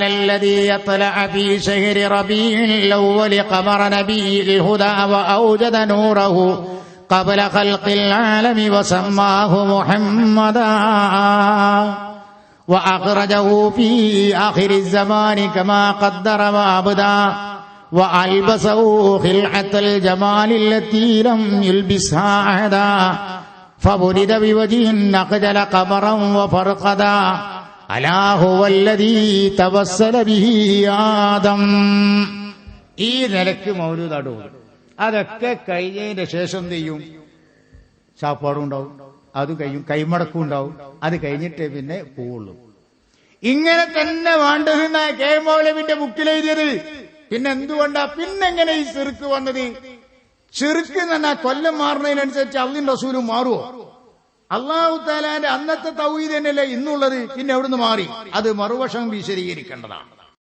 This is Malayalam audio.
الذي يطلع في شهر ربيع الأول قمر نبي الهدى وأوجد نوره قبل خلق العالم وسماه محمدا وأخرجه في آخر الزمان كما قدر وأبدى وألبسه خلعة الجمال التي لم يلبسها أحدا فبرد بوجه أقجل قمرا وفرقدا അലാ ഹുവല്ലദീ തവസ്സല ബിഹി ആദം. ഈ നിലയ്ക്ക് മൗലൂദ് അടും. അതൊക്കെ കഴിഞ്ഞതിന്റെ ശേഷം എന്ത് ചെയ്യും? ചാപ്പാടും ഉണ്ടാവും, അത് കഴിയും, കൈമടക്കും ഉണ്ടാവും. അത് കഴിഞ്ഞിട്ടേ പിന്നെ പോവുള്ളൂ. ഇങ്ങനെ തന്നെ വേണ്ടതെന്ന കെ മൗലവിന്റെ ബുക്കിലെഴുതിയത്. പിന്നെ എന്തുകൊണ്ടാ പിന്നെങ്ങനെ ഈ ശിർക്ക് വന്നത്? ശിർക്ക് എന്ന് പറഞ്ഞാൽ കൊല്ലം മാറുന്നതിനനുസരിച്ച് അള്ളാഹുവിന്റെ റസൂലും മാറുമോ? അല്ലാഹു തആലാന്റെ അന്നത്തെ തൗഹീദ് തന്നെയല്ലേ ഇന്നുള്ളത്. പിന്നെ എവിടുന്ന് മാറി? അത് മറുവശം വിശദീകരിക്കേണ്ടതാണ്.